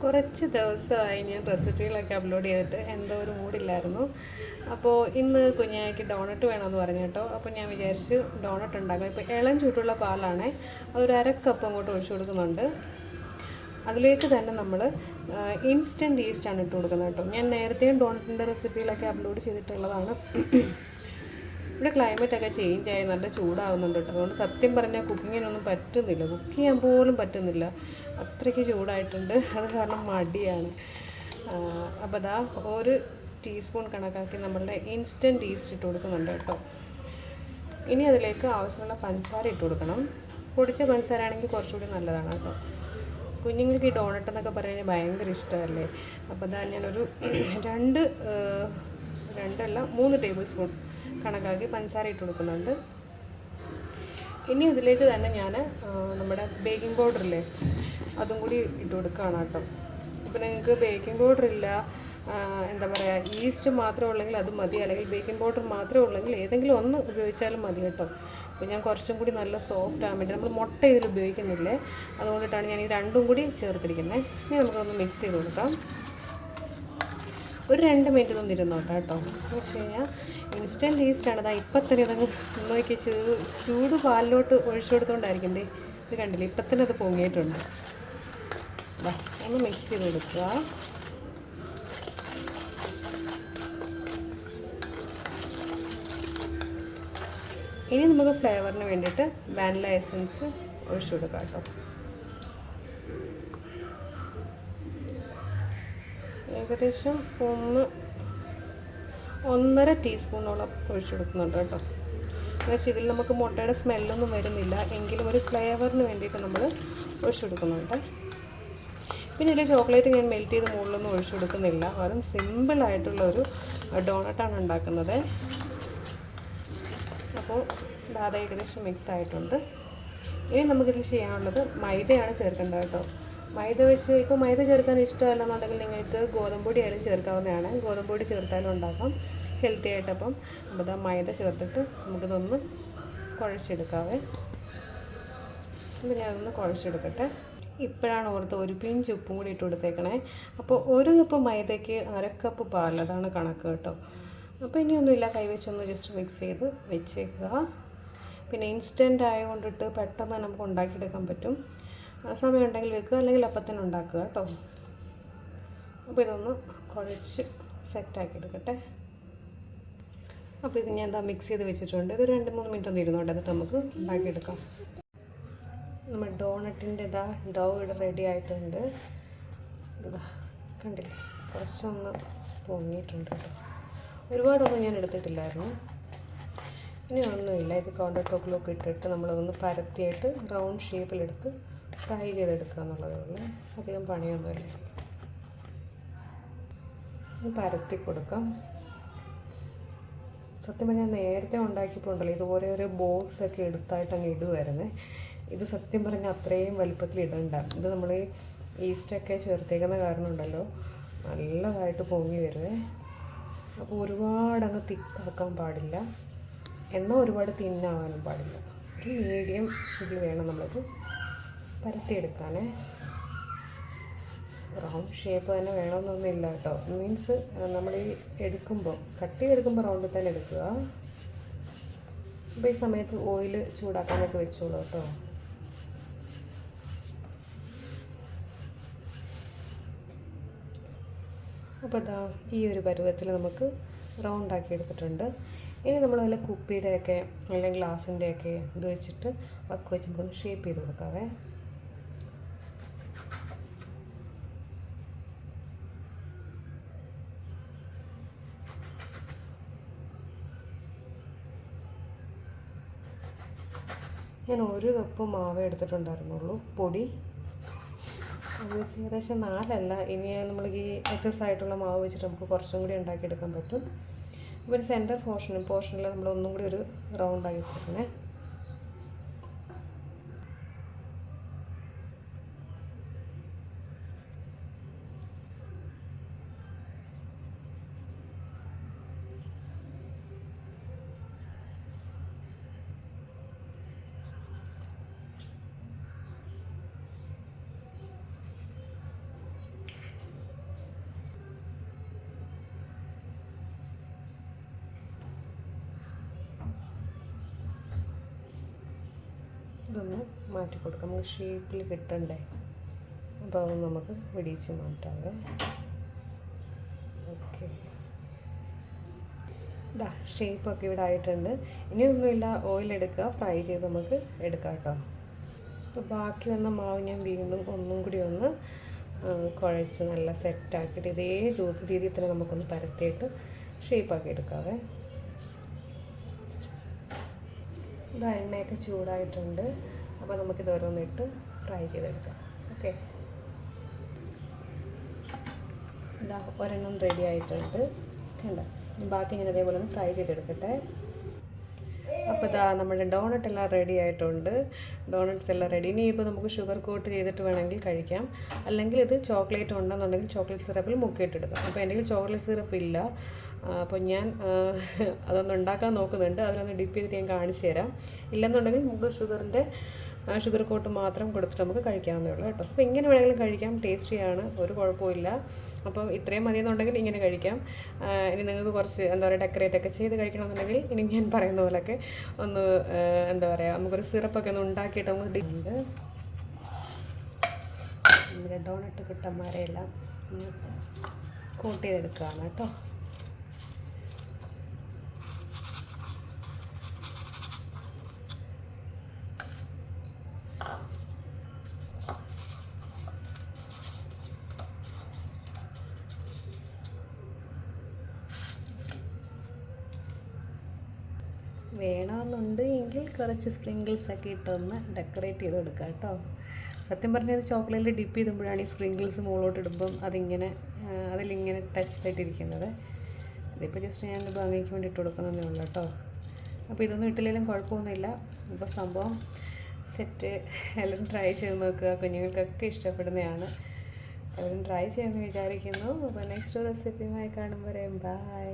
കുറച്ച് ദിവസമായി ഞാൻ റെസിപ്പികളൊക്കെ അപ്ലോഡ് ചെയ്തിട്ട് എന്തോ ഒരു മൂഡില്ലായിരുന്നു. അപ്പോൾ ഇന്ന് കുഞ്ഞായ്ക്ക് ഡോണറ്റ് വേണമെന്ന് പറഞ്ഞു കേട്ടോ. അപ്പോൾ ഞാൻ വിചാരിച്ചു ഡോണറ്റ് ഉണ്ടാക്കാം. ഇപ്പോൾ ഇളം ചൂടുള്ള പാലാണേ, അതൊരു അരക്കപ്പ് അങ്ങോട്ട് ഒഴിച്ചു കൊടുക്കുന്നുണ്ട്. അതിലേക്ക് തന്നെ നമ്മൾ ഇൻസ്റ്റൻറ്റ് ഈസ്റ്റാണ് ഇട്ട് കൊടുക്കുന്നത് കേട്ടോ. ഞാൻ നേരത്തെയും ഡോണറ്റിൻ്റെ റെസിപ്പികളൊക്കെ അപ്ലോഡ് ചെയ്തിട്ടുള്ളതാണ്. ഇവിടെ ക്ലൈമറ്റൊക്കെ ചേഞ്ച് ആയി നല്ല ചൂടാവുന്നുണ്ട് കേട്ടോ. അതുകൊണ്ട് സത്യം പറഞ്ഞാൽ കുക്കിങ്ങിനൊന്നും പറ്റുന്നില്ല, കുക്ക് ചെയ്യാൻ പോലും പറ്റുന്നില്ല, അത്രയ്ക്ക് ചൂടായിട്ടുണ്ട്. അത് കാരണം മടിയാണ്. അപ്പോൾ അതാ ഒരു ടീസ്പൂൺ കണക്കാക്കി നമ്മളുടെ ഇൻസ്റ്റൻറ്റ് ഈസ്റ്റ് ഇട്ട് കൊടുക്കുന്നുണ്ട് കേട്ടോ. ഇനി അതിലേക്ക് ആവശ്യമുള്ള പഞ്ചസാര ഇട്ട് കൊടുക്കണം. പൊടിച്ച പഞ്ചസാര ആണെങ്കിൽ കുറച്ചുകൂടി നല്ലതാണ് കേട്ടോ. കുഞ്ഞുങ്ങൾക്ക് ഈ ഡോണറ്റ് എന്നൊക്കെ പറയുന്നത് ഭയങ്കര ഇഷ്ടമല്ലേ. അപ്പോൾ അതാ ഞാനൊരു രണ്ടല്ല 3 ടേബിൾ സ്പൂൺ കണക്കാക്കി പഞ്ചസാര ഇട്ട് കൊടുക്കുന്നുണ്ട്. ഇനി അതിലേക്ക് തന്നെ ഞാൻ നമ്മുടെ ബേക്കിംഗ് പൗഡറില്ലേ അതും കൂടി ഇട്ട് കൊടുക്കുകയാണ് കേട്ടോ. ഇപ്പോൾ നിങ്ങൾക്ക് ബേക്കിംഗ് പൗഡർ ഇല്ല, എന്താ പറയുക, ഈസ്റ്റ് മാത്രമേ ഉള്ളെങ്കിൽ അത് മതി, അല്ലെങ്കിൽ ബേക്കിംഗ് പൗഡർ മാത്രമേ ഉള്ളെങ്കിൽ ഏതെങ്കിലും ഒന്ന് ഉപയോഗിച്ചാലും മതി കേട്ടോ. അപ്പോൾ ഞാൻ കുറച്ചും കൂടി നല്ല സോഫ്റ്റ് ആകാൻ വേണ്ടി, നമ്മൾ മുട്ട ഇതിൽ ഉപയോഗിക്കുന്നില്ലേ, അതുകൊണ്ടിട്ടാണ് ഞാൻ ഈ രണ്ടും കൂടി ചേർത്തിരിക്കുന്നത്. ഇനി നമുക്കൊന്ന് മിക്സ് ചെയ്ത് കൊടുക്കാം. ഒരു 2 മിനിറ്റ് ഒന്നും ഇരുന്നോട്ടെ കേട്ടോ. എന്ന് വെച്ച് കഴിഞ്ഞാൽ ഇൻസ്റ്റൻറ്റ് ഈസ്റ്റാണ്. അതാ ഇപ്പം തന്നെ അതങ്ങ് നോക്കി ചൂട് പാലിലോട്ട് ഒഴിച്ചു കൊടുത്തോണ്ടായിരിക്കും. ഇത് കണ്ടില്ലേ, ഇപ്പം തന്നെ അത് പൊങ്ങിയിട്ടുണ്ട്. ഒന്ന് മിക്സ് ചെയ്ത് കൊടുക്കുക. ഇനി നമുക്ക് ഫ്ലേവറിന് വേണ്ടിയിട്ട് വാനില എസൻസ് ഒഴിച്ചു കൊടുക്കാം കേട്ടോ. ഏകദേശം 1.5 ടീസ്പൂണോളം ഒഴിച്ചു കൊടുക്കുന്നുണ്ട് കേട്ടോ. എന്നുവെച്ചാൽ ഇതിൽ നമുക്ക് മുട്ടയുടെ സ്മെല്ലൊന്നും വരുന്നില്ല, എങ്കിലും ഒരു ഫ്ലേവറിന് വേണ്ടിയിട്ട് നമ്മൾ ഒഴിച്ചു കൊടുക്കുന്നുണ്ട്. പിന്നെ ഇതിൽ ചോക്ലേറ്റ് ഞാൻ മെൽറ്റ് ചെയ്ത് മുകളിലൊന്നും ഒഴിച്ചു കൊടുക്കുന്നില്ല, വെറും സിമ്പിളായിട്ടുള്ളൊരു ഡോണറ്റാണ് ഉണ്ടാക്കുന്നത്. അപ്പോൾ അത് ഏകദേശം മിക്സ് ആയിട്ടുണ്ട്. ഇനി നമുക്കിതിൽ ചെയ്യാനുള്ളത് മൈദയാണ് ചേർക്കേണ്ടത് കേട്ടോ. മൈദ വെച്ച് ഇപ്പോൾ മൈദ ചേർക്കാൻ ഇഷ്ടമല്ലെന്നുണ്ടെങ്കിൽ നിങ്ങൾക്ക് ഗോതമ്പൊടി ആയാലും ചേർക്കാവുന്നതാണ്. ഗോതമ്പൊടി ചേർത്താലും ഉണ്ടാക്കാം ഹെൽത്തി ആയിട്ട്. അപ്പോൾ അതാ മൈദ ചേർത്തിട്ട് നമുക്കിതൊന്ന് കുഴച്ചെടുക്കാവേ. അപ്പോൾ ഞാനതൊന്ന് കുഴച്ചെടുക്കട്ടെ. ഇപ്പോഴാണ് ഓർത്ത് ഒരു പിഞ്ച് ഉപ്പും കൂടി ഇട്ട് കൊടുത്തേക്കണേ. അപ്പോൾ 1 കപ്പ് മൈദയ്ക്ക് 1/2 കപ്പ് പാൽ, അതാണ് കണക്ക് കേട്ടോ. അപ്പോൾ ഇനിയൊന്നുമില്ല, കൈവച്ചൊന്ന് ജസ്റ്റ് മിക്സ് ചെയ്ത് വെച്ചേക്കുക. പിന്നെ ഇൻസ്റ്റൻ്റ് ആയതുകൊണ്ടിട്ട് പെട്ടെന്ന് നമുക്ക് ഉണ്ടാക്കിയെടുക്കാൻ പറ്റും. സമയമുണ്ടെങ്കിൽ വെക്കുക, അല്ലെങ്കിൽ അപ്പം തന്നെ ഉണ്ടാക്കുക കേട്ടോ. അപ്പോൾ ഇതൊന്ന് കുഴച്ച് സെറ്റാക്കി എടുക്കട്ടെ. അപ്പോൾ ഇത് ഞാൻ എന്താ മിക്സ് ചെയ്ത് വെച്ചിട്ടുണ്ട്. ഇത് 2-3 മിനിറ്റ് ഒന്ന് ഇരുന്നോട്ടെ, എന്നിട്ട് നമുക്ക് ഉണ്ടാക്കിയെടുക്കാം. നമ്മൾ ഡോണറ്റിൻ്റെ ഡൗ ഇവിടെ റെഡി ആയിട്ടുണ്ട്. ഇതാ കണ്ടില്ലേ, കുറച്ചൊന്ന് പൊങ്ങിയിട്ടുണ്ട് കേട്ടോ. ഒരുപാടൊന്നും ഞാൻ എടുത്തിട്ടില്ലായിരുന്നു. ഇനി ഒന്നുമില്ല, ഇത് കൗണ്ടർ ടോപ്പിലൊക്കെ ഇട്ടിട്ട് നമ്മളതൊന്ന് പരത്തിയിട്ട് റൗണ്ട് ഷേപ്പിലെടുത്ത് ഫ്രൈ ചെയ്തെടുക്കുക എന്നുള്ളതേ ഉള്ളൂ. അധികം പണിയൊന്നുമില്ല. പരത്തി കൊടുക്കാം. സത്യം പറഞ്ഞാൽ നേരത്തെ ഉണ്ടാക്കിയപ്പോൾ ഉണ്ടല്ലോ, ഇതുപോലെ ഒരു ബോക്സൊക്കെ എടുത്തായിട്ട് അങ്ങ് ഇടുമായിരുന്നേ. ഇത് സത്യം പറഞ്ഞാൽ അത്രയും വലുപ്പത്തിൽ ഇടണ്ട. ഇത് നമ്മൾ ഈസ്റ്റൊക്കെ ചേർത്തേക്കുന്ന കാരണം ഉണ്ടല്ലോ, നല്ലതായിട്ട് പൊങ്ങി വരുവേ. അപ്പോൾ ഒരുപാടങ്ങ് തിക്കാക്കാൻ പാടില്ല, എന്നാൽ ഒരുപാട് തിന്നാവാനും പാടില്ല. ഒരു മീഡിയം ഇതിൽ വേണം നമ്മളിത് പരത്തിയെടുക്കാനേ. റൗണ്ട് ഷേപ്പ് തന്നെ വേണമെന്നൊന്നുമില്ല കേട്ടോ. മീൻസ് നമ്മൾ ഈ എടുക്കുമ്പോൾ കട്ട് ചെയ്തെടുക്കുമ്പോൾ റൗണ്ടിൽ തന്നെ എടുക്കുക. അപ്പോൾ ഈ സമയത്ത് ഓയിൽ ചൂടാക്കാനൊക്കെ വെച്ചോളൂ കേട്ടോ. അപ്പോൾ ഇതാ ഈ ഒരു പരുവത്തിൽ നമുക്ക് റൗണ്ടാക്കി എടുത്തിട്ടുണ്ട്. ഇനി നമ്മൾ വല്ല കുപ്പിയുടെയൊക്കെ അല്ലെങ്കിൽ ഗ്ലാസിൻ്റെയൊക്കെ ഇത് വെച്ചിട്ട് വക്ക് വെച്ച് നമുക്കൊന്ന് ഷേപ്പ് ചെയ്ത് കൊടുക്കാവേ. ഞാൻ 1 കപ്പ് മാവ് എടുത്തിട്ടുണ്ടായിരുന്നുള്ളൂ, പൊടി. ഏകദേശം 4 അല്ല, ഇനി നമ്മൾ ഈ എക്സസ് ആയിട്ടുള്ള മാവ് വെച്ചിട്ട് നമുക്ക് കുറച്ചും കൂടി ഉണ്ടാക്കിയെടുക്കാൻ പറ്റും. അപ്പോൾ ഒരു സെൻറ്റർ പോർഷനിൽ നമ്മൾ ഒന്നും കൂടി ഒരു റൗണ്ടാക്കി കൊടുക്കണേ. ഇതൊന്ന് മാറ്റി കൊടുക്കാം, നമുക്ക് ഷേപ്പിൽ കിട്ടണ്ടേ. അപ്പോൾ അത് നമുക്ക് വിടിയിച്ച് മാറ്റാവേ. ഓക്കെ, ഇതാ ഷേപ്പൊക്കെ ഇവിടെ ആയിട്ടുണ്ട്. ഇനിയൊന്നുമില്ല, ഓയിലെടുക്കുക, ഫ്രൈ ചെയ്ത് നമുക്ക് എടുക്കാം കേട്ടോ. അപ്പോൾ ബാക്കി വന്ന മാവ് ഞാൻ വീണ്ടും ഒന്നും കൂടി ഒന്ന് കുഴച്ച് നല്ല സെറ്റാക്കിയിട്ട് ഇതേ രീതിയിൽ തന്നെ നമുക്കൊന്ന് പരത്തിയിട്ട് ഷേപ്പാക്കി എടുക്കാവേ. ഇതാ എണ്ണയൊക്കെ ചൂടായിട്ടുണ്ട്. അപ്പോൾ നമുക്കിത് ഓരോന്നിട്ട് ഫ്രൈ ചെയ്തെടുക്കാം. ഓക്കെ, ഇതാ ഒരെണ്ണം റെഡി ആയിട്ടുണ്ട്. കണ്ടോ, ബാക്കി ഞാൻ അതേപോലെ ഒന്ന് ഫ്രൈ ചെയ്തെടുക്കട്ടെ. അപ്പോൾ ഇതാ നമ്മുടെ ഡോണറ്റ് എല്ലാം റെഡി ആയിട്ടുണ്ട്. ഡോണറ്റ്സ് എല്ലാം റെഡി. ഇനിയിപ്പോൾ നമുക്ക് ഷുഗർ കോട്ട് ചെയ്തിട്ട് വേണമെങ്കിൽ കഴിക്കാം, അല്ലെങ്കിൽ ഇത് ചോക്ലേറ്റ് ഉണ്ടെന്നുണ്ടെങ്കിൽ ചോക്ലേറ്റ് സിറപ്പിൽ മുക്കിയിട്ടെടുക്കാം. അപ്പോൾ എൻ്റെ കയ്യിൽ ചോക്ലേറ്റ് സിറപ്പ് ഇല്ല, അപ്പോൾ ഞാൻ അതൊന്ന് ഉണ്ടാക്കാൻ നോക്കുന്നുണ്ട്. അതിലൊന്ന് ഡിപ്പ് ചെയ്തിട്ട് ഞാൻ കാണിച്ചു തരാം. ഇല്ലെന്നുണ്ടെങ്കിൽ നമുക്ക് ഷുഗർ കോട്ട് മാത്രം കൊടുത്തിട്ട് നമുക്ക് കഴിക്കാവുന്നേ ഉള്ളൂ കേട്ടോ. അപ്പോൾ ഇങ്ങനെ വേണമെങ്കിലും കഴിക്കാം, ടേസ്റ്റിയാണ്, ഒരു കുഴപ്പമില്ല. അപ്പോൾ ഇത്രയും മതിയെന്നുണ്ടെങ്കിൽ ഇങ്ങനെ കഴിക്കാം. ഇനി നിങ്ങൾക്ക് കുറച്ച് എന്താ പറയുക ഡെക്കറേറ്റ് ഒക്കെ ചെയ്ത് കഴിക്കണമെന്നുണ്ടെങ്കിൽ ഇനി ഞാൻ പറയുന്ന പോലെയൊക്കെ ഒന്ന് എന്താ പറയുക നമുക്കൊരു സിറപ്പൊക്കെ ഒന്ന് ഉണ്ടാക്കിയിട്ട് നമുക്ക് നമ്മുടെ ഡോണറ്റ് കിട്ടന്മാരെയെല്ലാം കോട്ട് ചെയ്തെടുക്കുകയാണ് കേട്ടോ. വേണമെന്നുണ്ട് എങ്കിൽ കുറച്ച് സ്പ്രിങ്കിൾസൊക്കെ ഇട്ടൊന്ന് ഡെക്കറേറ്റ് ചെയ്ത് കൊടുക്കാം കേട്ടോ. സത്യം പറഞ്ഞാൽ ചോക്ലേറ്റിൽ ഡിപ്പ് ചെയ്തുമ്പോഴാണ് ഈ സ്പ്രിങ്കിൾസ് മുകളിലോട്ട് ഇടുമ്പം അതിലിങ്ങനെ ടച്ച് ആയിട്ടിരിക്കുന്നത്. ഇതിപ്പോൾ ജസ്റ്റ് ഞാൻ ഭംഗിക്ക് വേണ്ടി ഇട്ട് കൊടുക്കുന്നതേ ഉള്ളൂ കേട്ടോ. അപ്പോൾ ഇതൊന്നും ഇട്ടില്ലെങ്കിലും കുഴപ്പമൊന്നുമില്ല. ഇപ്പോൾ സംഭവം സെറ്റ്. എല്ലാവരും ട്രൈ ചെയ്ത് നോക്കുക, കുഞ്ഞുങ്ങൾക്കൊക്കെ ഇഷ്ടപ്പെടുന്നതാണ്. എല്ലാവരും ട്രൈ ചെയ്യുമെന്ന് വിചാരിക്കുന്നു. അപ്പോൾ നെക്സ്റ്റ് റെസിപ്പിയുമായി കാണുമ്പോൾ ബൈ.